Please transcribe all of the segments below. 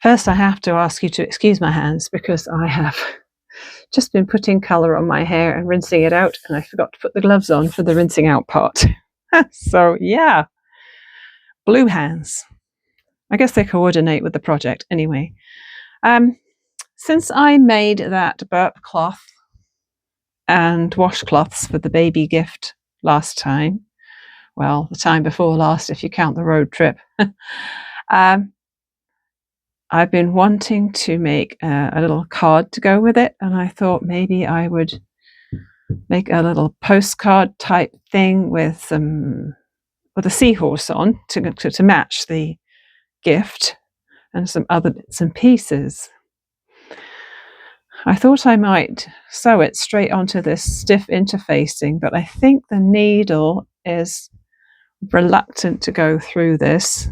First, I have to ask you to excuse my hands because I have just been putting colour on my hair and rinsing it out, and I forgot to put the gloves on for the rinsing out part. So yeah, blue hands. I guess they coordinate with the project anyway. Since I made that burp cloth and washcloths for the baby gift last time, well, the time before last if you count the road trip, I've been wanting to make a little card to go with it, and I thought maybe I would make a little postcard type thing with a seahorse on to match the gift, and some other bits and pieces. I thought I might sew it straight onto this stiff interfacing, but I think the needle is reluctant to go through this.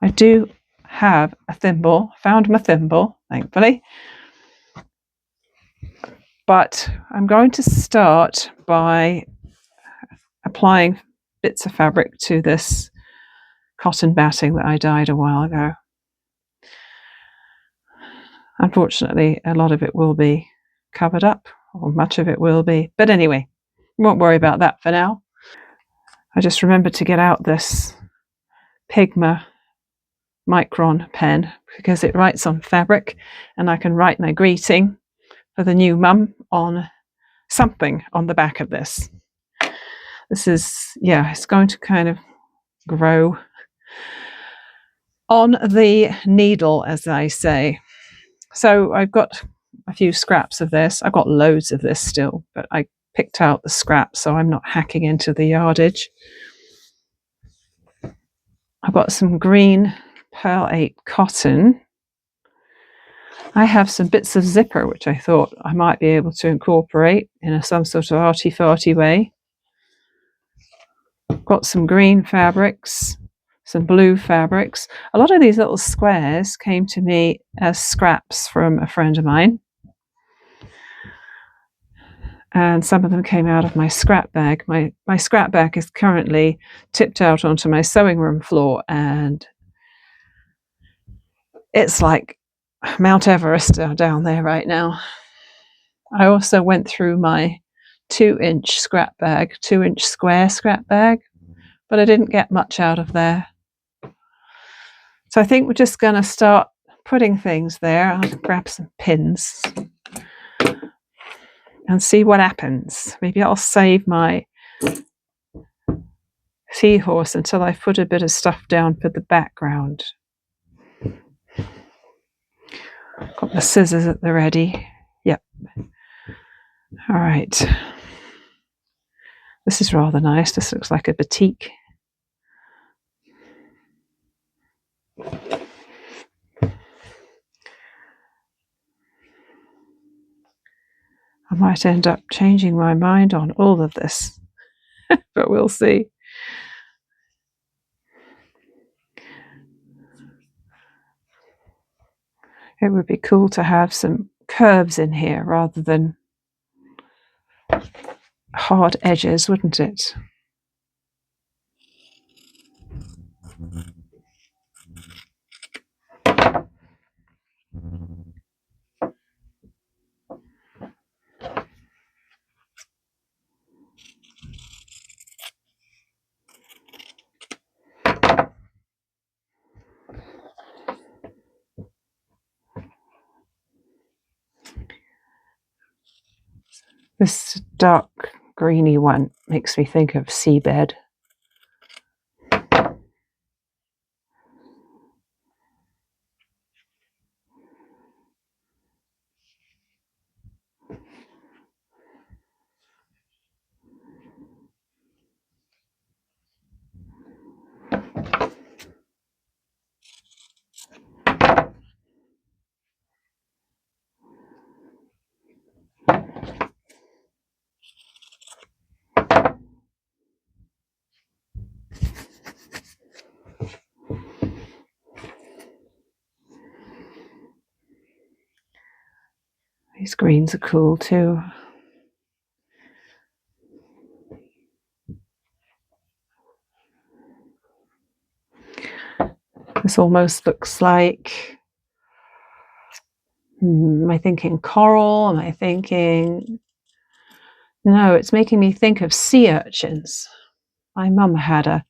I do have a thimble, found my thimble, thankfully. But I'm going to start by applying bits of fabric to this cotton batting that I dyed a while ago. Unfortunately, a lot of it will be covered up, or much of it will be. But anyway, won't worry about that for now. I just remembered to get out this Pigma Micron pen because it writes on fabric, and I can write my greeting for the new mum on something on the back of this. This is, yeah, it's going to kind of grow on the needle, as I say. So I've got a few scraps of this. I've got loads of this still, but I picked out the scraps so I'm not hacking into the yardage. I've got some green Pearl 8 cotton. I have some bits of zipper which I thought I might be able to incorporate in some sort of arty-farty way. Got some green fabrics, some blue fabrics. A lot of these little squares came to me as scraps from a friend of mine, and some of them came out of my scrap bag. My scrap bag is currently tipped out onto my sewing room floor, and it's like Mount Everest down there right now. I also went through my 2-inch scrap bag, 2-inch square scrap bag, but I didn't get much out of there. So I think we're just going to start putting things there. I'll grab some pins and see what happens. Maybe I'll save my seahorse until I've put a bit of stuff down for the background. Got the scissors at the ready. Yep. All right. This is rather nice. This looks like a batik. I might end up changing my mind on all of this, but we'll see. It would be cool to have some curves in here rather than hard edges, wouldn't it? This dark greeny one makes me think of seabed. These greens are cool too. This almost looks like Am I thinking coral? Am I thinking... No, it's making me think of sea urchins. My mum had a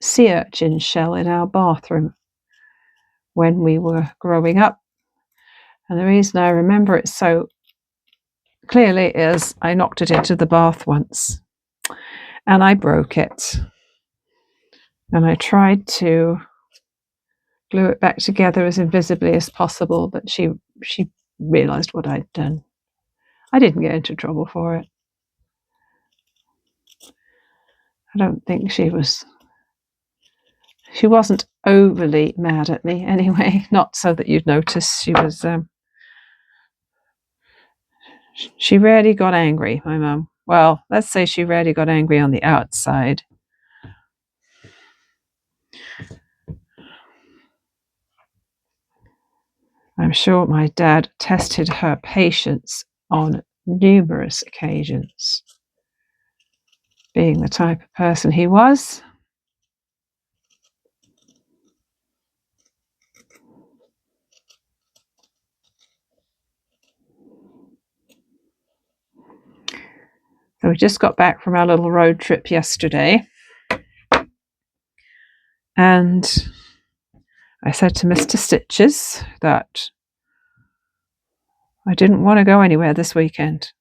sea urchin shell in our bathroom when we were growing up. And the reason I remember it so clearly is I knocked it into the bath once and I broke it. And I tried to glue it back together as invisibly as possible, but she realized what I'd done. I didn't get into trouble for it. I don't think she wasn't overly mad at me anyway, not so that you'd notice. She rarely got angry, my mum. Well, let's say she rarely got angry on the outside. I'm sure my dad tested her patience on numerous occasions, being the type of person he was. So we just got back from our little road trip yesterday, and I said to Mr. Stitches that I didn't want to go anywhere this weekend.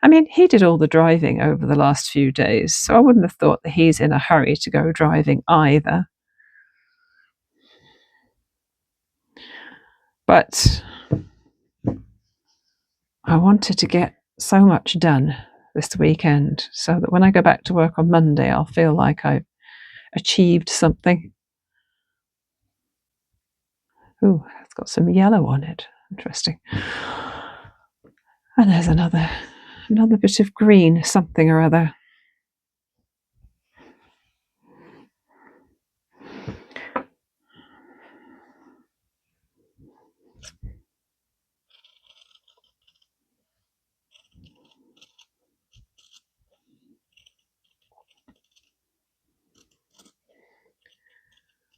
I mean, he did all the driving over the last few days, so I wouldn't have thought that he's in a hurry to go driving either. But I wanted to get so much done this weekend so that when I go back to work on Monday, I'll feel like I've achieved something. Ooh, it's got some yellow on it. Interesting. And there's another bit of green, something or other.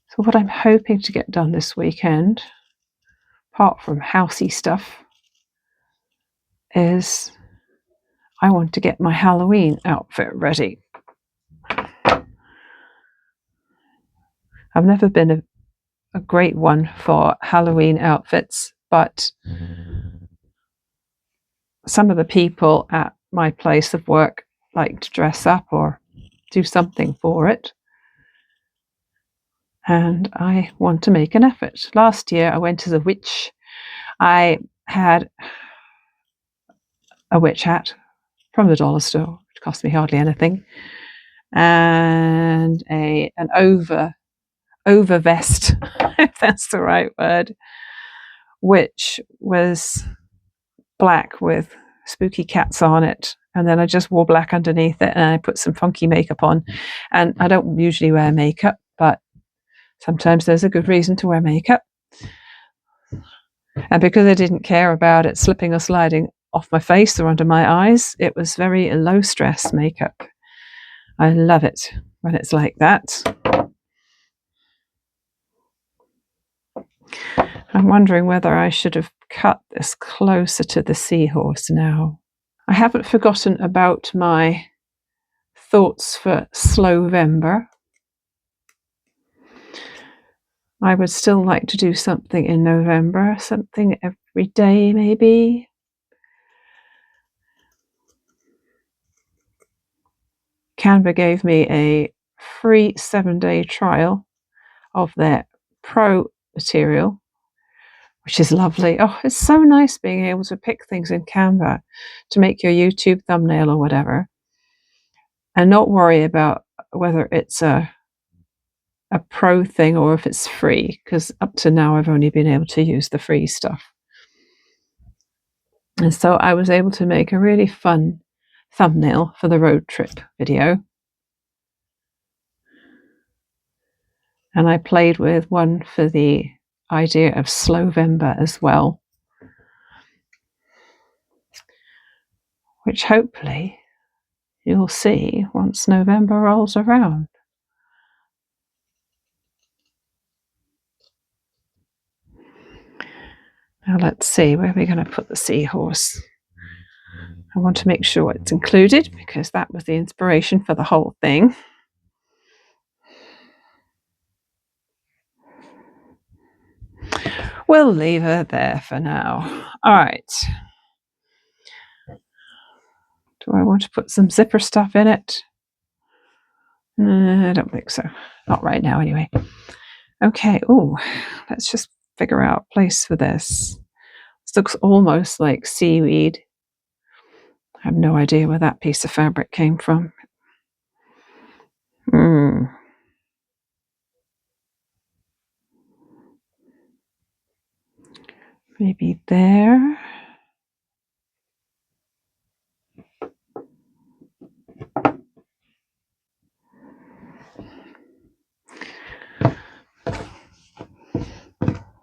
So what I'm hoping to get done this weekend, apart from housey stuff, is I want to get my Halloween outfit ready. I've never been a great one for Halloween outfits, but some of the people at my place of work like to dress up or do something for it. And I want to make an effort. Last year I went as a witch. I had a witch hat from the dollar store, which cost me hardly anything, and an over vest, if that's the right word, which was black with spooky cats on it. And then I just wore black underneath it, and I put some funky makeup on. And I don't usually wear makeup, but sometimes there's a good reason to wear makeup. And because I didn't care about it slipping or sliding off my face or under my eyes, it was very low stress makeup. I love it when it's like that. I'm wondering whether I should have cut this closer to the seahorse now. I haven't forgotten about my thoughts for Slowvember. I would still like to do something in November, something every day maybe. Canva gave me a free 7-day trial of their Pro material, which is lovely. Oh, it's so nice being able to pick things in Canva to make your YouTube thumbnail or whatever, and not worry about whether it's a pro thing or if it's free, because up to now I've only been able to use the free stuff. And so I was able to make a really fun thumbnail for the road trip video. And I played with one for the idea of Slowvember as well, which hopefully you'll see once November rolls around. Now let's see, where are we going to put the seahorse? I want to make sure it's included because that was the inspiration for the whole thing. We'll leave her there for now. All right. Do I want to put some zipper stuff in it? I don't think so. Not right now, anyway. Okay. Oh, let's just figure out a place for this. This looks almost like seaweed. I have no idea where that piece of fabric came from. Maybe there.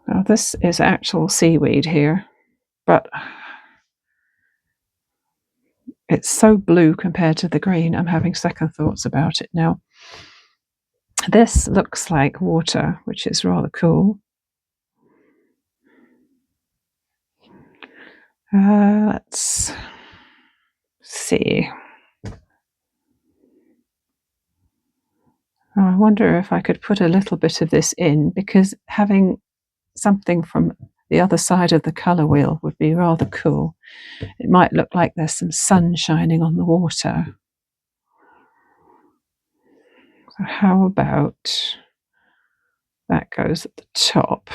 Now this is actual seaweed here, but it's so blue compared to the green. I'm having second thoughts about it now. This looks like water, which is rather cool. Let's see. Oh, I wonder if I could put a little bit of this in, because having something from the other side of the colour wheel would be rather cool. It might look like there's some sun shining on the water. So how about that goes at the top?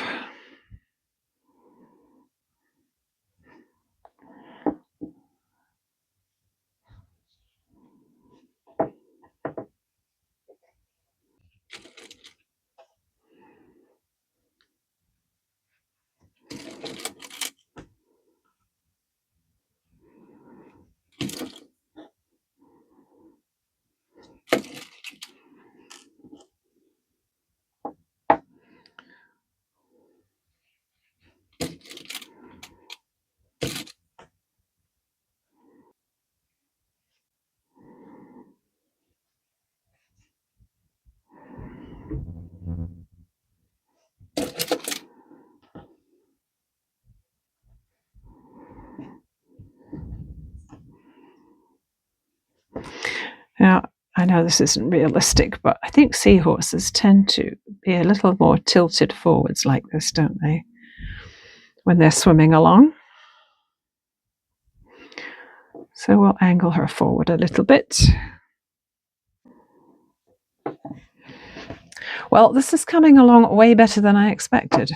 Now, I know this isn't realistic, but I think seahorses tend to be a little more tilted forwards like this, don't they, when they're swimming along? So we'll angle her forward a little bit. Well, this is coming along way better than I expected.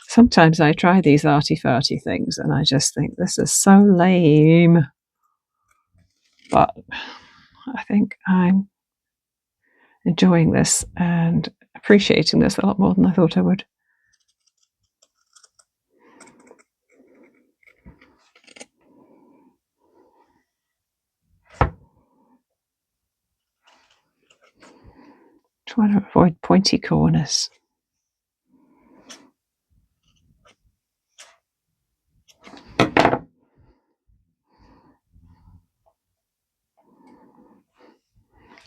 Sometimes I try these arty-farty things and I just think this is so lame. But I think I'm enjoying this and appreciating this a lot more than I thought I would. Trying to avoid pointy corners.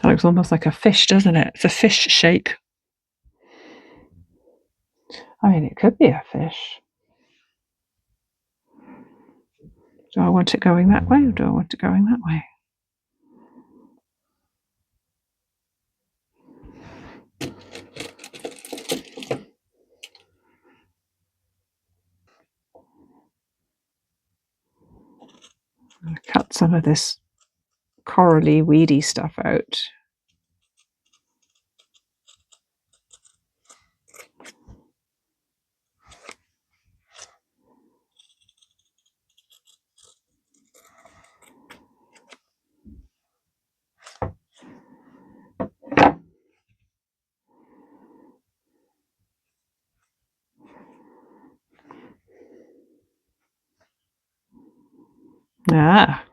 That looks almost like a fish, doesn't it? It's a fish shape. I mean, it could be a fish. Do I want it going that way or do I want it going that way? I'll cut some of this corally, weedy stuff out. Ah.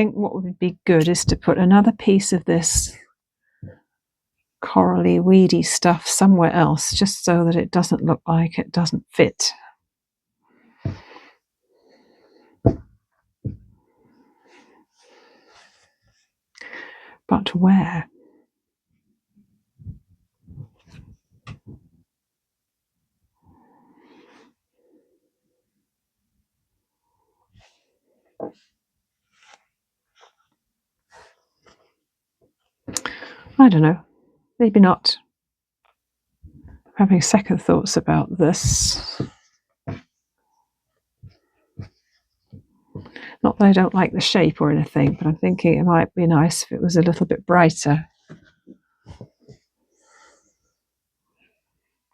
think what would be good is to put another piece of this corally, weedy stuff somewhere else, just so that it doesn't look like it doesn't fit. But where? I don't know. Maybe not. I'm having second thoughts about this. Not that I don't like the shape or anything, but I'm thinking it might be nice if it was a little bit brighter.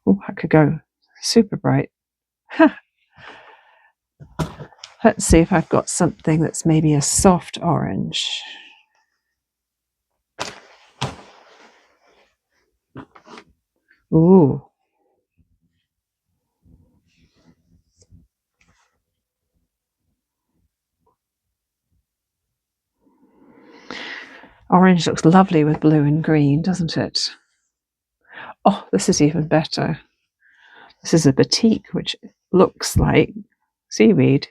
Oh, I could go super bright. Let's see if I've got something that's maybe a soft orange. Ooh. Orange looks lovely with blue and green, doesn't it? Oh, this is even better. This is a batik, which looks like seaweed.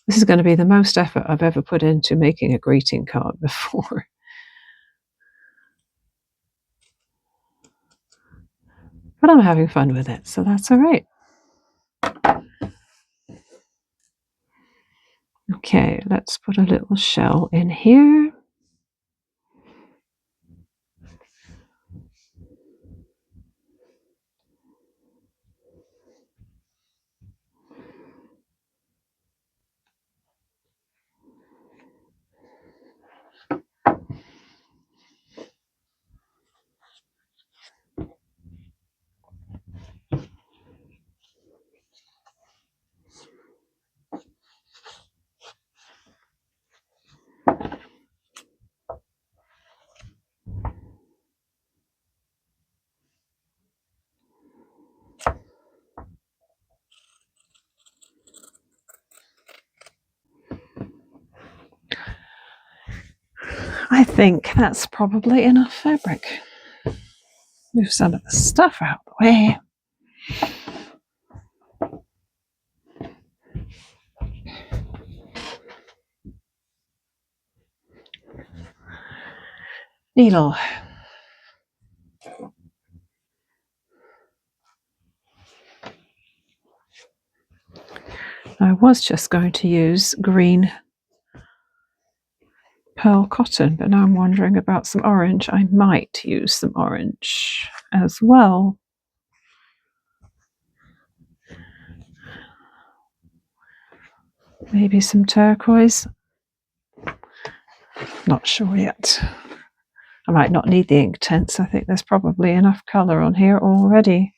This is going to be the most effort I've ever put into making a greeting card before. But I'm having fun with it, so that's all right. Okay, let's put a little shell in here. I think that's probably enough fabric. Move some of the stuff out of the way. Needle. I was just going to use green pearl cotton, but now I'm wondering about some orange. I might use some orange as well. Maybe some turquoise. Not sure yet. I might not need the ink tints. I think there's probably enough colour on here already.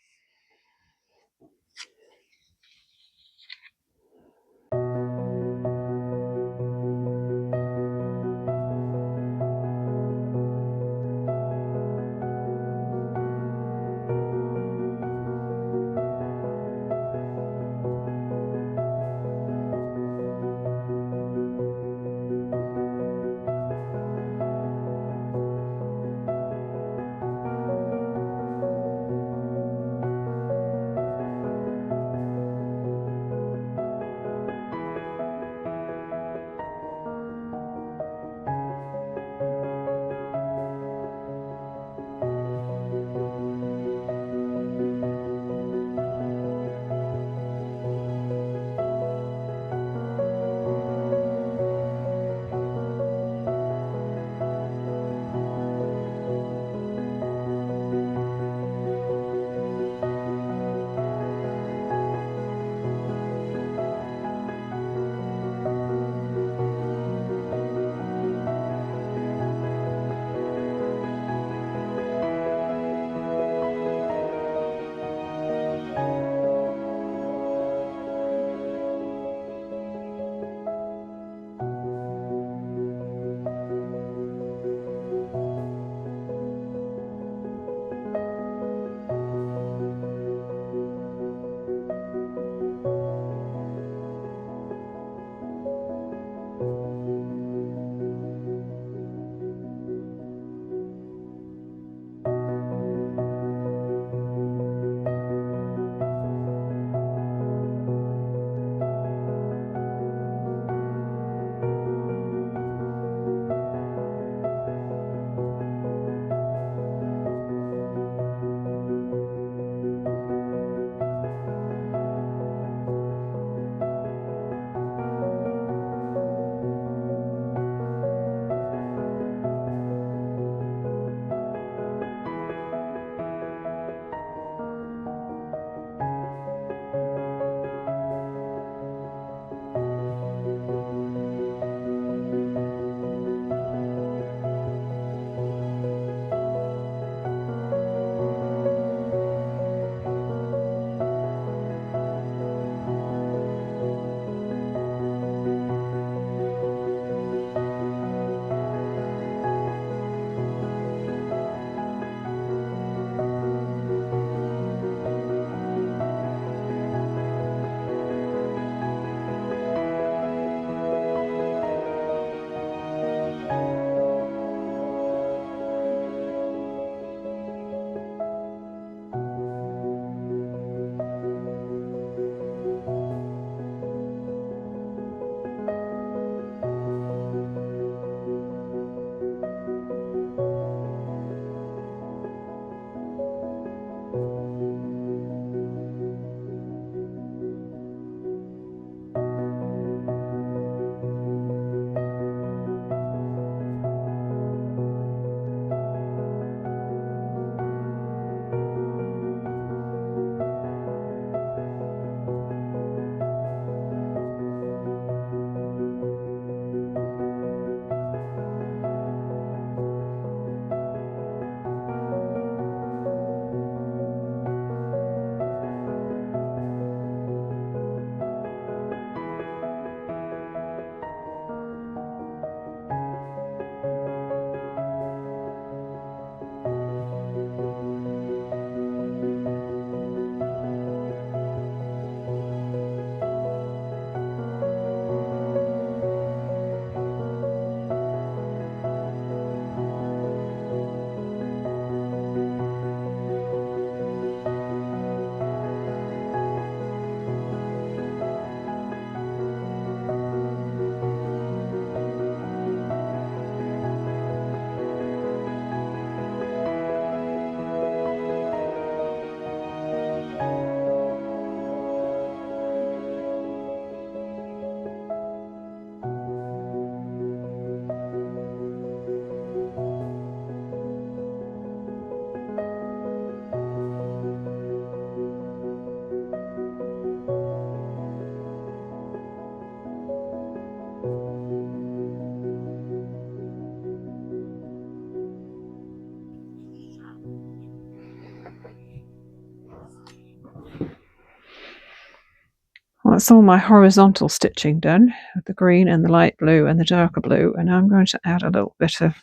That's all my horizontal stitching done with the green and the light blue and the darker blue, and I'm going to add a little bit of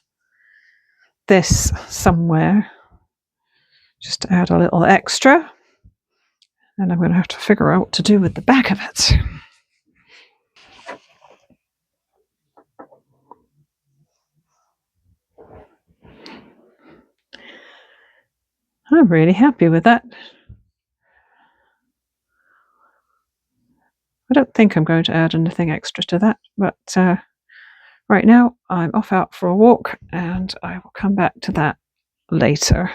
this somewhere, just to add a little extra, and I'm going to have to figure out what to do with the back of it. I'm really happy with that. I don't think I'm going to add anything extra to that, but right now I'm off out for a walk, and I will come back to that later.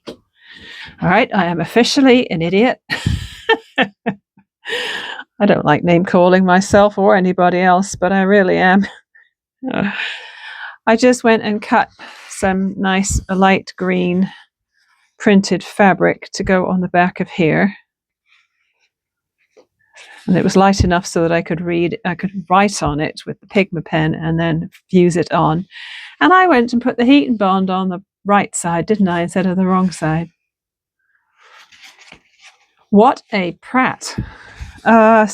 All right, I am officially an idiot. I don't like name calling myself or anybody else, but I really am. I just went and cut some nice light green printed fabric to go on the back of here. And it was light enough so that I could write on it with the Pigma pen and then fuse it on. And I went and put the heat and bond on the right side, didn't I, instead of the wrong side? What a prat. I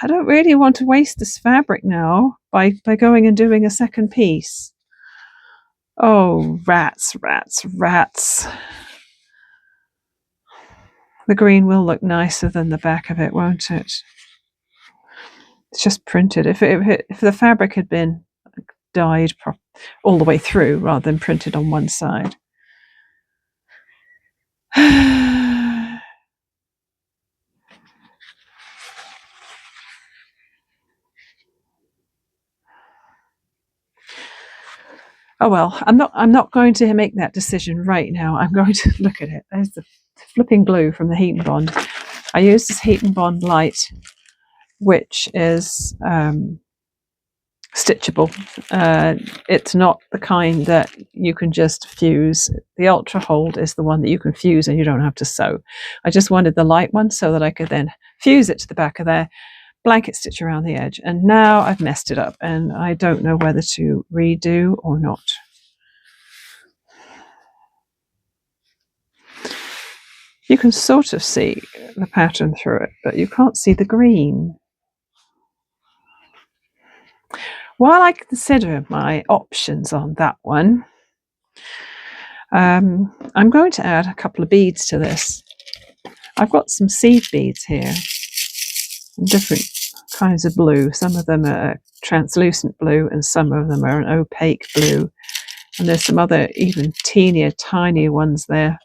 don't really want to waste this fabric now by going and doing a second piece. Oh, rats, rats, rats. The green will look nicer than the back of it, won't it? It's just printed. If the fabric had been dyed all the way through rather than printed on one side. Oh well, I'm not going to make that decision right now. I'm going to look at it. There's the flipping glue from the heat and bond. I use this heat and bond light, which is stitchable. It's not the kind that you can just fuse. The Ultra Hold is the one that you can fuse and you don't have to sew. I just wanted the light one so that I could then fuse it to the back of there, blanket stitch around the edge, and now I've messed it up and I don't know whether to redo or not. You can sort of see the pattern through it, but you can't see the green. While I consider my options on that one, I'm going to add a couple of beads to this. I've got some seed beads here, different kinds of blue. Some of them are translucent blue and some of them are an opaque blue. And there's some other even teenier, tinier ones there.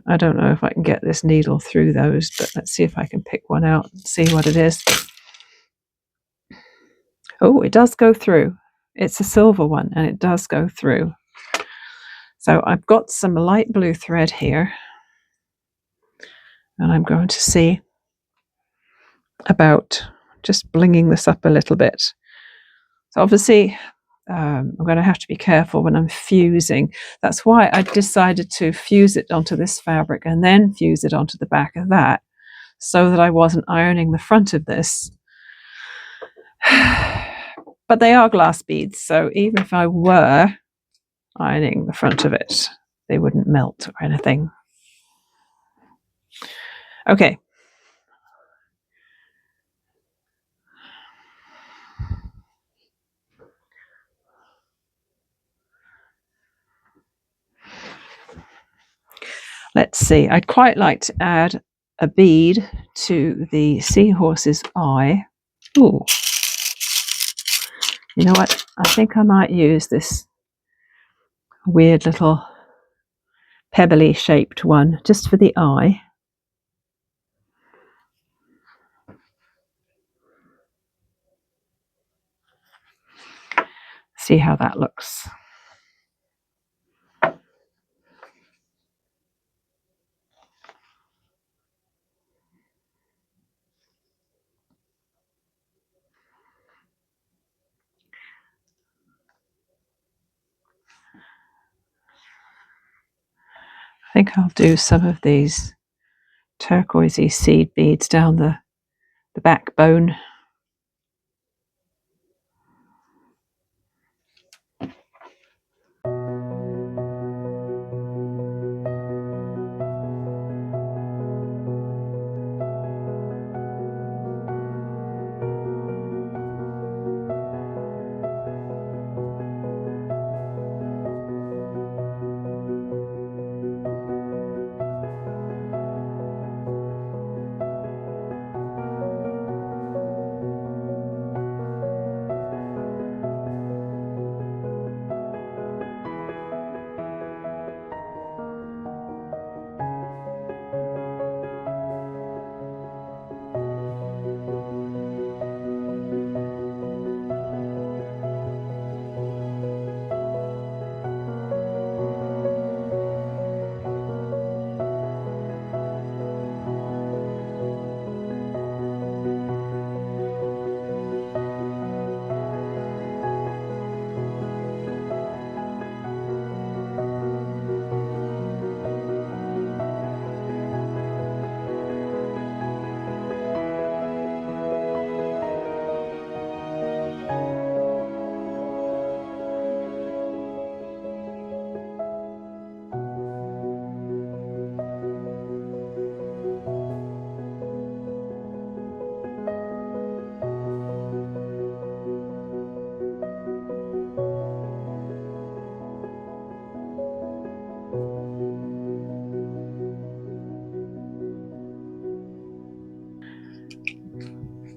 I don't know if I can get this needle through those, but let's see if I can pick one out and see what it is. Oh, it does go through. It's a silver one and it does go through. So I've got some light blue thread here and I'm going to see about just blinging this up a little bit. So obviously I'm going to have to be careful when I'm fusing. That's why I decided to fuse it onto this fabric and then fuse it onto the back of that so that I wasn't ironing the front of this. But they are glass beads, so even if I were ironing the front of it, they wouldn't melt or anything. Okay. Let's see. I'd quite like to add a bead to the seahorse's eye. Ooh. You know what? I think I might use this weird little pebbly shaped one just for the eye. See how that looks. I think I'll do some of these turquoisey seed beads down the backbone.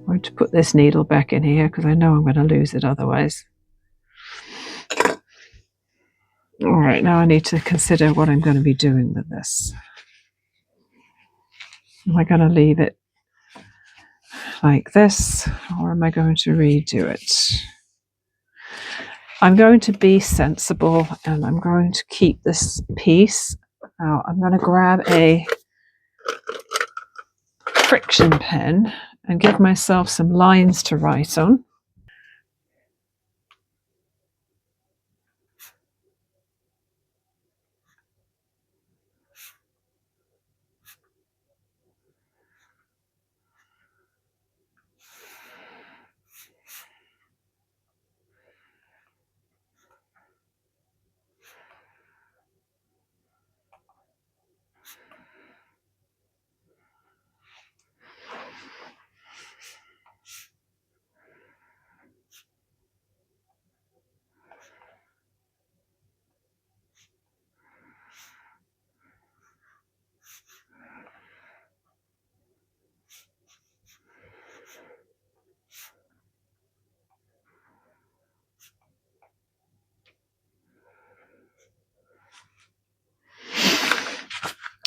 I'm going to put this needle back in here because I know I'm going to lose it otherwise. All right, now I need to consider what I'm going to be doing with this. Am I going to leave it like this, or am I going to redo it? I'm going to be sensible and I'm going to keep this piece. Now I'm going to grab a friction pen and give myself some lines to write on.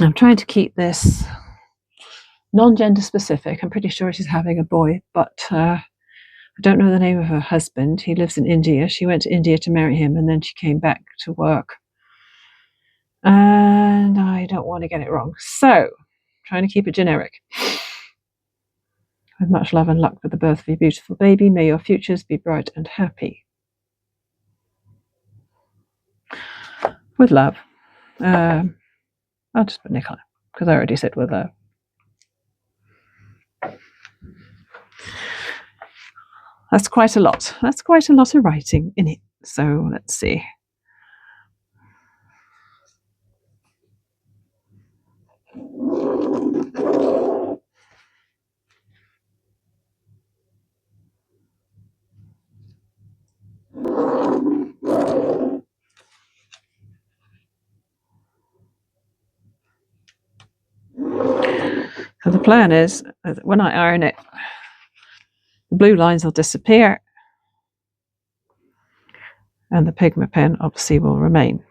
I'm trying to keep this non-gender specific. I'm pretty sure she's having a boy, but I don't know the name of her husband. He lives in India. She went to India to marry him, and then she came back to work. And I don't want to get it wrong. So, trying to keep it generic. With much love and luck for the birth of your beautiful baby. May your futures be bright and happy. With love. I'll just put Nicola, because I already said with love. That's quite a lot. That's quite a lot of writing in it. So let's see. So the plan is that when I iron it, the blue lines will disappear and the pigment pen obviously will remain.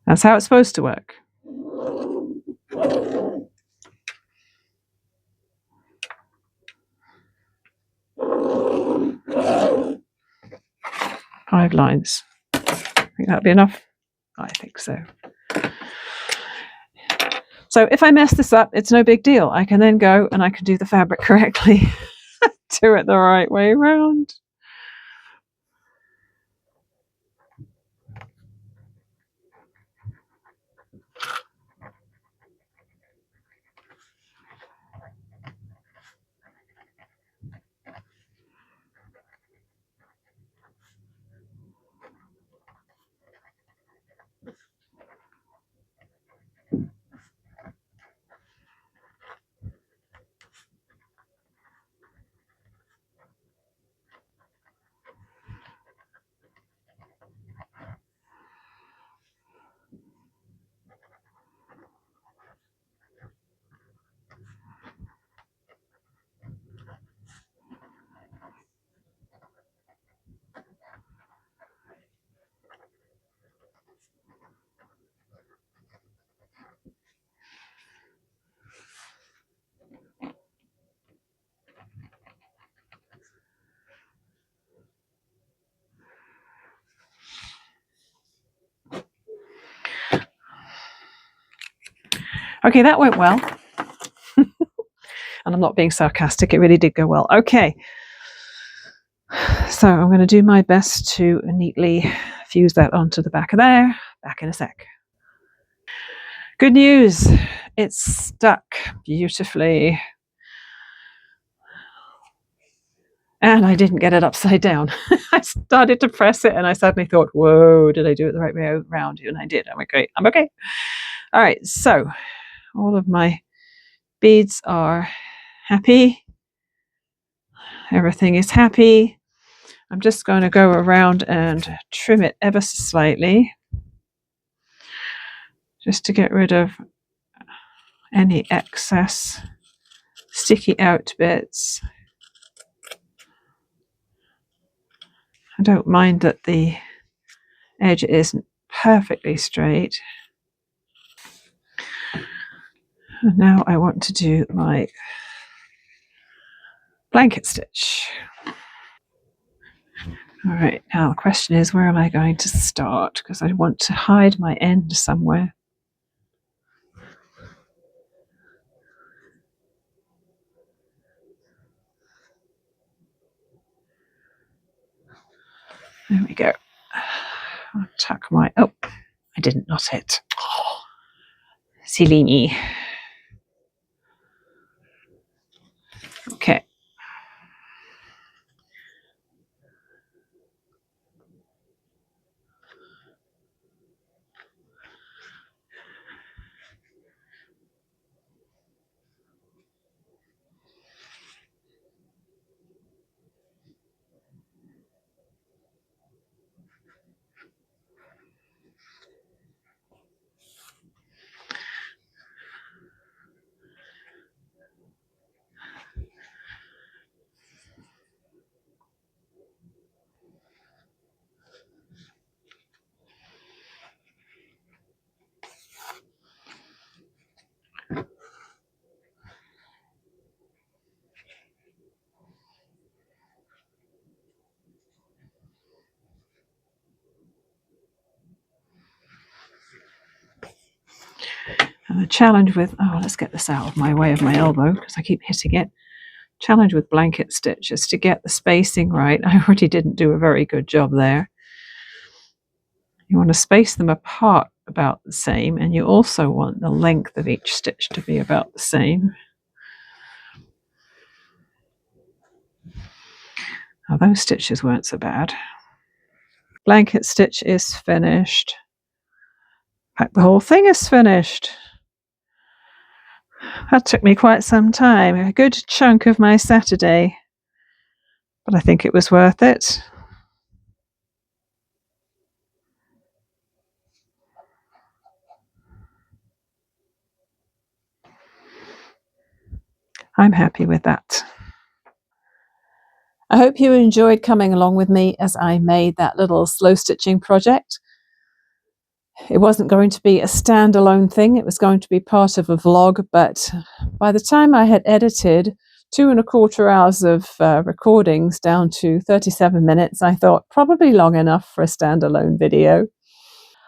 That's how it's supposed to work. Five lines. I think that'll be enough. I think so. So if I mess this up, it's no big deal. I can then go and I can do the fabric correctly. Do it the right way around. Okay, that went well. And I'm not being sarcastic, it really did go well. Okay, so I'm going to do my best to neatly fuse that onto the back of there. Back in a sec. Good news, it's stuck beautifully. And I didn't get it upside down. I started to press it and I suddenly thought, whoa, did I do it the right way around? And I did. I'm okay. I'm okay. All right, so all of my beads are happy. Everything is happy. I'm just going to go around and trim it ever so slightly, just to get rid of any excess sticky out bits. I don't mind that the edge isn't perfectly straight. And now I want to do my blanket stitch. All right, now the question is, where am I going to start? Because I want to hide my end somewhere. There we go. I'll tuck my, oh, I didn't knot it. Oh, silly me. Okay. And the challenge with, oh, let's get this out of my way of my elbow because I keep hitting it. Challenge with blanket stitch is to get the spacing right. I already didn't do a very good job there. You want to space them apart about the same, and you also want the length of each stitch to be about the same. Now, those stitches weren't so bad. Blanket stitch is finished. In fact, the whole thing is finished. That took me quite some time, a good chunk of my Saturday, but I think it was worth it. I'm happy with that. I hope you enjoyed coming along with me as I made that little slow stitching project. It wasn't going to be a standalone thing, it was going to be part of a vlog, but by the time I had edited 2¼ hours of recordings down to 37 minutes, I thought probably long enough for a standalone video.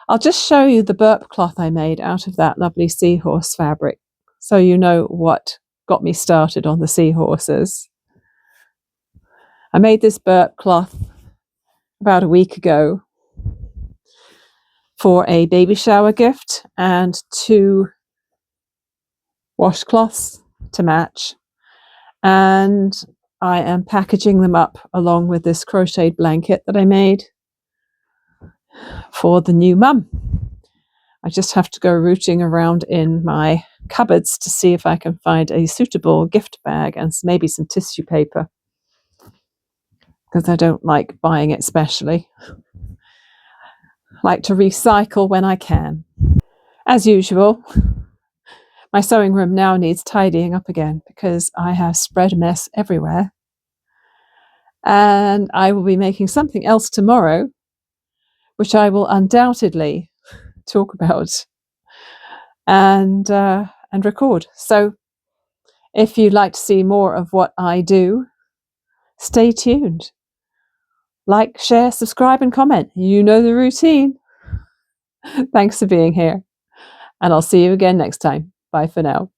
I'll just show you the burp cloth I made out of that lovely seahorse fabric, so you know what got me started on the seahorses. I made this burp cloth about a week ago for a baby shower gift and 2 washcloths to match, and I am packaging them up along with this crocheted blanket that I made for the new mum. I just have to go rooting around in my cupboards to see if I can find a suitable gift bag and maybe some tissue paper, because I don't like buying it specially. I like to recycle when I can. As usual, my sewing room now needs tidying up again because I have spread a mess everywhere. And I will be making something else tomorrow, which I will undoubtedly talk about and record. So if you'd like to see more of what I do, stay tuned. Like, share, subscribe, and comment. You know the routine. Thanks for being here. And I'll see you again next time. Bye for now.